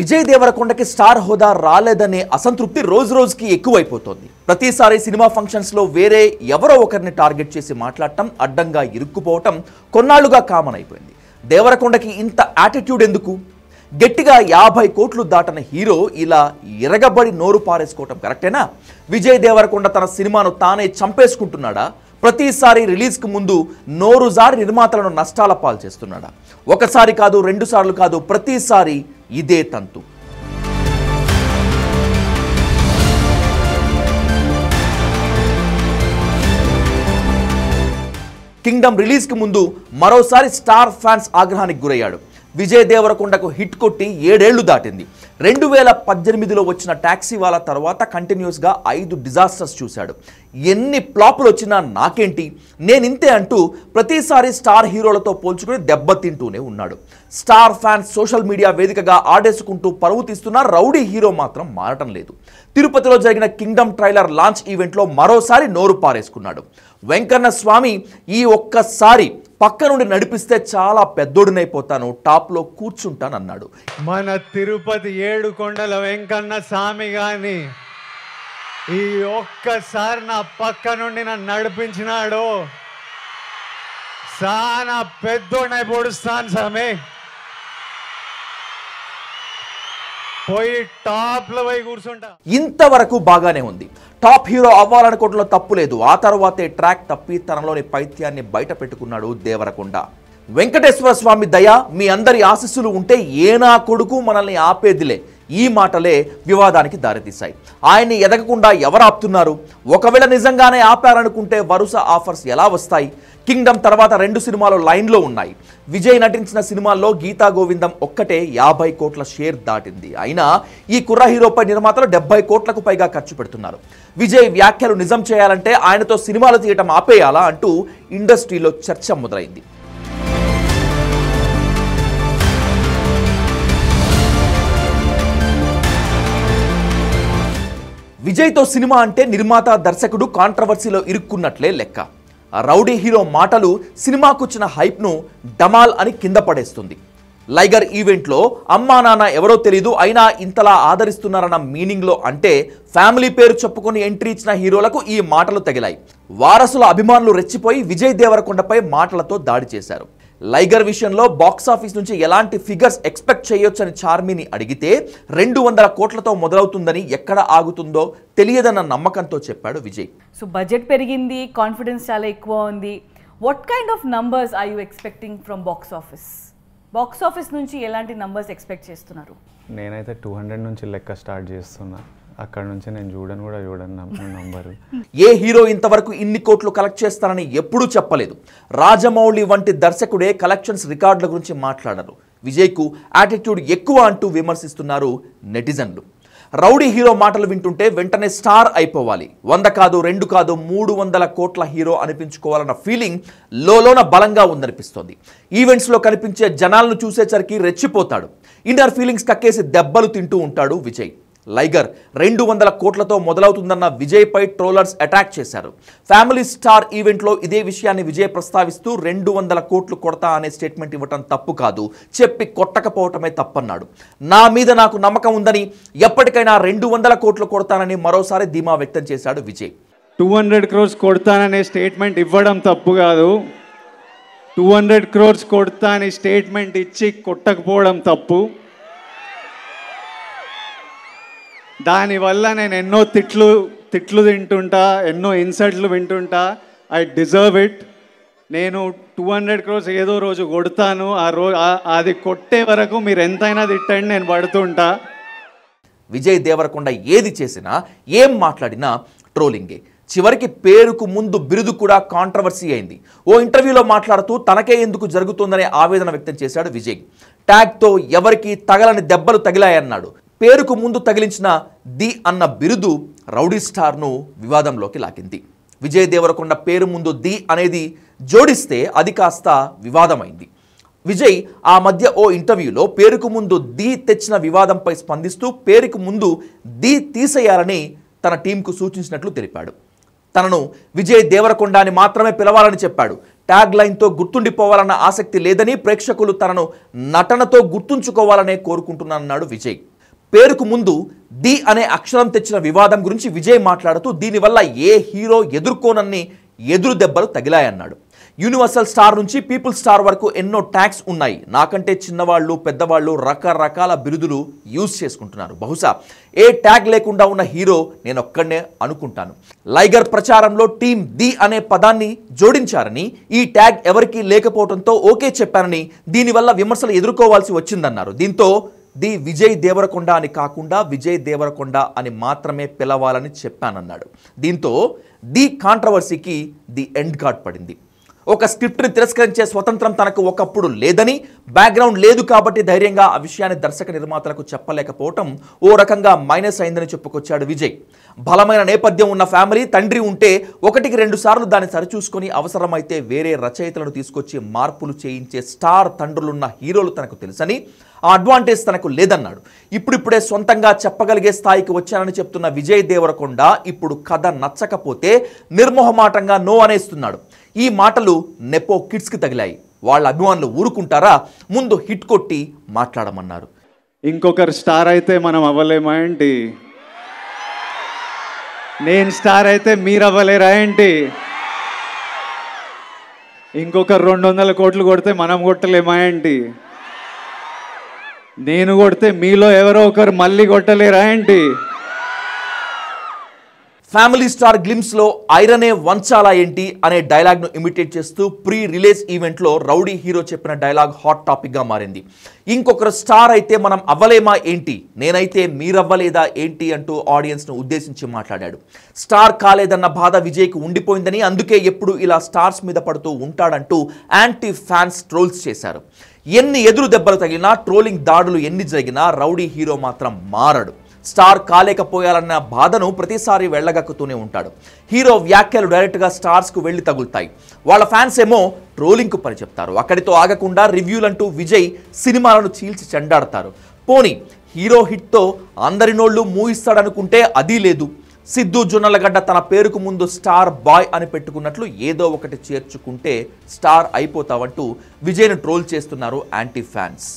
Vijay దేవరకొండకి star హోదా రాలేదనే అసంతృప్తి రోజు రోజుకి ఎక్కువైపోతోంది. ప్రతిసారి సినిమా ఫంక్షన్స్ లో వేరే ఎవరో ఒకరిని టార్గెట్ చేసి మాట్లాడటం, అడ్డంగా ఇరుక్కుపోవటం కొన్నాళ్లుగా కామన్ అయిపోయింది. దేవరకొండకి ఇంత యాటిట్యూడ్ ఎందుకు? గట్టిగా 50 కోట్లు దాటన హీరో ఇలా ఎరగబడి నోరు పారేసుకోవటం కరెక్టేనా? విజయ్ దేవరకొండ తన సినిమాను తానే చంపేసుకుంటున్నాడా? ప్రతిసారి రిలీజ్కు ముందు నోరు జారి నిర్మాతలను నష్టాల పాలు చేస్తున్నాడా? ఒకసారి కాదు, 2 సార్లు కాదు, ప్రతిసారి ఇదే తంతు. కింగ్డమ్ రిలీజ్కి ముందు మరోసారి స్టార్ ఫ్యాన్స్ ఆగ్రహానికి గురయ్యాడు. విజయ్ దేవరకొండకు హిట్ కొట్టి 7 ఏళ్లు దాటింది. 2018లో వచ్చిన టాక్సీ వాలా తర్వాత కంటిన్యూస్గా 5 డిజాస్టర్స్ చూశాడు. ఎన్ని ఫ్లాపులు వచ్చినా నాకేంటి, నేనింతే అంటూ ప్రతిసారి స్టార్ హీరోలతో పోల్చుకుని దెబ్బతింటూనే ఉన్నాడు. స్టార్ ఫ్యాన్స్ సోషల్ మీడియా వేదికగా ఆడేసుకుంటూ పరువు తీస్తున్న రౌడీ హీరో మాత్రం మారటం లేదు. తిరుపతిలో జరిగిన కింగ్డమ్ ట్రైలర్ లాంచ్ ఈవెంట్లో మరోసారి నోరు పారేసుకున్నాడు. వెంకన్న స్వామి ఈ ఒక్కసారి పక్క నుండి నడిపిస్తే చాలా పెద్దోడునైపోతాను, టాప్లో కూర్చుంటానన్నాడు. మన తిరుపతి 7 కొండల వెంకన్న స్వామి గాని ఈ ఒక్కసారి నా పక్క నుండి నన్ను నడిపించినాడు, చాలా పెద్దోడై పొడుస్తాను స్వామి. పోయి టాప్లో పోయి కూర్చుంటా. ఇంతవరకు బాగానే ఉంది. టాప్ హీరో అవ్వాలనుకోవడంలో తప్పు లేదు. ఆ తర్వాతే ట్రాక్ తప్పి తనలోని పైత్యాన్ని బయట పెట్టుకున్నాడు దేవరకొండ. వెంకటేశ్వర స్వామి దయ, మీ అందరి ఆశీస్సులు ఉంటే ఏనా కొడుకు మనల్ని ఆపేదిలే, ఈ మాటలే వివాదానికి దారితీశాయి. ఆయన్ని ఎదగకుండా ఎవరు ఆపుతున్నారు? ఒకవేళ నిజంగానే ఆపారనుకుంటే వరుస ఆఫర్స్ ఎలా వస్తాయి? కింగ్డమ్ తర్వాత 2 సినిమాలు లైన్లో ఉన్నాయి. విజయ్ నటించిన సినిమాల్లో గీతా గోవిందం ఒక్కటే 50 కోట్ల షేర్ దాటింది. అయినా ఈ కుర్ర హీరోపై నిర్మాతలు 70 కోట్లకు పైగా ఖర్చు పెడుతున్నారు. విజయ్ వ్యాఖ్యలు నిజం చేయాలంటే ఆయనతో సినిమాలు తీయటం ఆపేయాలా అంటూ ఇండస్ట్రీలో చర్చ మొదలైంది. విజయ్తో సినిమా అంటే నిర్మాత, దర్శకుడు కాంట్రవర్సీలో ఇరుక్కున్నట్లే లెక్క. రౌడీ హీరో మాటలు సినిమాకొచ్చిన హైప్ను డమాల్ అని కింద పడేస్తుంది. లైగర్ ఈవెంట్లో అమ్మా నాన్న ఎవరో తెలీదు, అయినా ఇంతలా ఆదరిస్తున్నారన్న మీనింగ్లో, అంటే ఫ్యామిలీ పేరు చెప్పుకొని ఎంట్రీ ఇచ్చిన హీరోలకు ఈ మాటలు తగిలాయి. వారసుల అభిమానులు రెచ్చిపోయి విజయ్ దేవరకొండపై మాటలతో దాడి చేశారు. లైగర్ విషయంలో బాక్సాఫీస్ నుంచి ఎలాంటి ఫిగర్స్ ఎక్స్పెక్ట్ చేయొచ్చని చార్మిని అడిగితే 200 కోట్లతో మొదలవుతుందని, ఎక్కడ ఆగుతుందో తెలియదన్న నమ్మకంతో చెప్పాడు విజయ్. సో బడ్జెట్ పెరిగింది, కాన్ఫిడెన్స్ చాలా ఎక్కువ ఉంది. What kind of numbers are you expecting from box office? Box office నుంచి ఎలాంటి నంబర్స్ ఎక్స్పెక్ట్ చేస్తున్నారు? నేనైతే 200 నుంచి లెక్క స్టార్ట్ చేస్తున్నా. అక్కడ నుంచి నేను చూడను నంబరు. ఏ హీరో ఇంతవరకు ఇన్ని కోట్లు కలెక్ట్ చేస్తానని ఎప్పుడూ చెప్పలేదు. రాజమౌళి వంటి దర్శకుడే కలెక్షన్స్ రికార్డుల గురించి మాట్లాడరు. విజయ్కు యాటిట్యూడ్ ఎక్కువ అంటూ విమర్శిస్తున్నారు నెటిజన్లు. రౌడీ హీరో మాటలు వింటుంటే వెంటనే స్టార్ అయిపోవాలి, 100 కాదు, 2 కాదు, 300 కోట్ల హీరో అనిపించుకోవాలన్న ఫీలింగ్ లోలోన బలంగా ఉందనిపిస్తోంది. ఈవెంట్స్లో కనిపించే జనాలను చూసేసరికి రెచ్చిపోతాడు. ఇన్నర్ ఫీలింగ్స్ కక్కేసి దెబ్బలు తింటూ ఉంటాడు విజయ్. లైగర్ 200 కోట్లతో మొదలవుతుందన్న విజయ్పై ట్రోలర్స్ అటాక్ చేశారు. ఫ్యామిలీ స్టార్ ఈవెంట్లో ఇదే విషయాన్ని విజయ్ ప్రస్తావిస్తూ 200 కోట్లు కొడతా అనే స్టేట్మెంట్ ఇవ్వటం తప్పు కాదు, చెప్పి కొట్టకపోవటమే తప్పన్నాడు. నా మీద నాకు నమ్మకం ఉందని, ఎప్పటికైనా 200 కోట్లు కొడతానని మరోసారి ధీమా వ్యక్తం చేశాడు విజయ్. 200 crores కొడతాననే స్టేట్మెంట్ ఇవ్వడం తప్పు కాదు, 200 crores కొడతా అనే స్టేట్మెంట్ ఇచ్చి కొట్టకపోవడం తప్పు. దానివల్ల నేను ఎన్నో తిట్లు తింటుంటా, ఎన్నో ఇన్సల్ట్లు వింటుంటా. I deserve it. నేను 200 crores ఏదో రోజు కొడతాను. అది కొట్టే వరకు మీరు ఎంతైనా తిట్టండి, నేను పడుతుంటా. విజయ్ దేవరకొండ ఏది చేసినా, ఏం మాట్లాడినా ట్రోలింగే. చివరికి పేరుకు ముందు బిరుదు కూడా కాంట్రవర్సీ అయింది. ఓ ఇంటర్వ్యూలో మాట్లాడుతూ తనకే ఎందుకు జరుగుతుందనే ఆవేదన వ్యక్తం చేశాడు విజయ్. ట్యాగ్తో ఎవరికి తగలని దెబ్బలు తగిలాయన్నాడు. పేరుకు ముందు తగిలించిన ది అన్న బిరుదు రౌడీ స్టార్ను వివాదంలోకి లాగింది. విజయ్ దేవరకొండ పేరు ముందు ది అనేది జోడిస్తే అది కాస్త వివాదమైంది. విజయ్ ఆ మధ్య ఓ ఇంటర్వ్యూలో పేరుకు ముందు ది తెచ్చిన వివాదంపై స్పందిస్తూ పేరుకు ముందు ది తీసేయాలని తన టీంకు సూచించినట్లు తెలిపాడు. తనను విజయ్ దేవరకొండ అని మాత్రమే పిలవాలని చెప్పాడు. ట్యాగ్ లైన్తో గుర్తుండిపోవాలన్న ఆసక్తి లేదని, ప్రేక్షకులు తనను నటనతో గుర్తుంచుకోవాలనే కోరుకుంటున్నానన్నాడు విజయ్. పేరుకు ముందు ది అనే అక్షరం తెచ్చిన వివాదం గురించి విజయ్ మాట్లాడుతూ దీనివల్ల ఏ హీరో ఎదుర్కోనన్ని ఎదురు దెబ్బలు తగిలాయన్నాడు. యూనివర్సల్ స్టార్ నుంచి పీపుల్ స్టార్ వరకు ఎన్నో ట్యాగ్స్ ఉన్నాయి. నాకంటే చిన్నవాళ్ళు పెద్దవాళ్ళు రకరకాల బిరుదులు యూజ్ చేసుకుంటున్నారు. బహుశా ఏ ట్యాగ్ లేకుండా ఉన్న హీరో నేను ఒక్కడనే అనుకుంటాను. లైగర్ ప్రచారంలో టీమ్ ది అనే పదాన్ని జోడించారని, ఈ ట్యాగ్ ఎవరికీ లేకపోవడంతో ఓకే చెప్పారని, దీనివల్ల విమర్శలు ఎదుర్కోవాల్సి వచ్చిందన్నారు. దీంతో ది విజయ్ దేవరకొండ అని కాకుండా విజయ్ దేవరకొండ అని మాత్రమే పిలవాలని చెప్పానన్నాడు. దీంతో ది కాంట్రవర్సీకి ది ఎండ్ కార్డ్ పడింది. ఒక స్క్రిప్ట్ని తిరస్కరించే స్వతంత్రం తనకు ఒకప్పుడు లేదని, బ్యాక్గ్రౌండ్ లేదు కాబట్టి ధైర్యంగా ఆ విషయాన్ని దర్శక నిర్మాతలకు చెప్పలేకపోవటం ఓ రకంగా మైనస్ అయిందని చెప్పుకొచ్చాడు విజయ్. బలమైన నేపథ్యం ఉన్న ఫ్యామిలీ, తండ్రి ఉంటే 1-2 సార్లు దాన్ని సరిచూసుకొని అవసరమైతే వేరే రచయితలను తీసుకొచ్చి మార్పులు చేయించే స్టార్ తండ్రులున్న హీరోలు తనకు తెలుసని, ఆ అడ్వాంటేజ్ తనకు లేదన్నాడు. ఇప్పుడిప్పుడే సొంతంగా చెప్పగలిగే స్థాయికి వచ్చానని చెప్తున్న విజయ్ దేవరకొండ ఇప్పుడు కథ నచ్చకపోతే నిర్మోహమాటంగా నో అనేస్తున్నాడు. ఈ మాటలు నెపో కిడ్స్కి తగిలాయి. వాళ్ళ అభిమానులు ఊరుకుంటారా? ముందు హిట్ కొట్టి మాట్లాడమన్నారు. ఇంకొకరు స్టార్ అయితే మనం అవ్వలేమా ఏంటి? నేను స్టార్ అయితే మీరు అవ్వలేరా ఏంటి? ఇంకొకరు 200 కోట్లు కొడితే మనం కొట్టలేమా ఏంటి? నేను కొడితే మీలో ఎవరో ఒకరు మళ్ళీ కొట్టలేరా ఏంటి? ఫ్యామిలీ స్టార్ గ్లిమ్స్లో ఐరనే వంచాలా ఏంటి అనే డైలాగ్ను ఇమిటేట్ చేస్తూ ప్రీ రిలీజ్ ఈవెంట్లో రౌడీ హీరో చెప్పిన డైలాగ్ హాట్ టాపిక్గా మారింది. ఇంకొకరు స్టార్ అయితే మనం అవ్వలేమా ఏంటి, నేనైతే మీరవ్వలేదా ఏంటి అంటూ ఆడియన్స్ను ఉద్దేశించి మాట్లాడాడు. స్టార్ కాలేదన్న బాధ విజయ్కి ఉండిపోయిందని, అందుకే ఎప్పుడు ఇలా స్టార్స్ మీద పడుతూ ఉంటాడంటూ యాంటీ ఫ్యాన్స్ ట్రోల్స్ చేశారు. ఎన్ని ఎదురు దెబ్బలు తగిలినా, ట్రోలింగ్ దాడులు ఎన్ని జరిగినా రౌడీ హీరో మాత్రం మారడు. స్టార్ కాలేకపోయాలన్న బాధను ప్రతిసారి వెళ్ళగక్కుతూనే ఉంటాడు. హీరో వ్యాఖ్యలు డైరెక్ట్గా స్టార్స్కు వెళ్ళి తగులుతాయి. వాళ్ళ ఫ్యాన్స్ ఏమో ట్రోలింగ్కు పని చెప్తారు. అక్కడితో ఆగకుండా రివ్యూలంటూ విజయ్ సినిమాలను చీల్చి చెండాడతారు. పోనీ హీరో హిట్తో అందరి నోళ్లు మూయిస్తాడనుకుంటే అది లేదు. సిద్ధు జొన్నలగడ్డ తన పేరుకు ముందు స్టార్ బాయ్ అని పెట్టుకున్నట్లు ఏదో ఒకటి చేర్చుకుంటే స్టార్ అయిపోతావంటూ విజయ్ను ట్రోల్ చేస్తున్నారు యాంటీ ఫ్యాన్స్.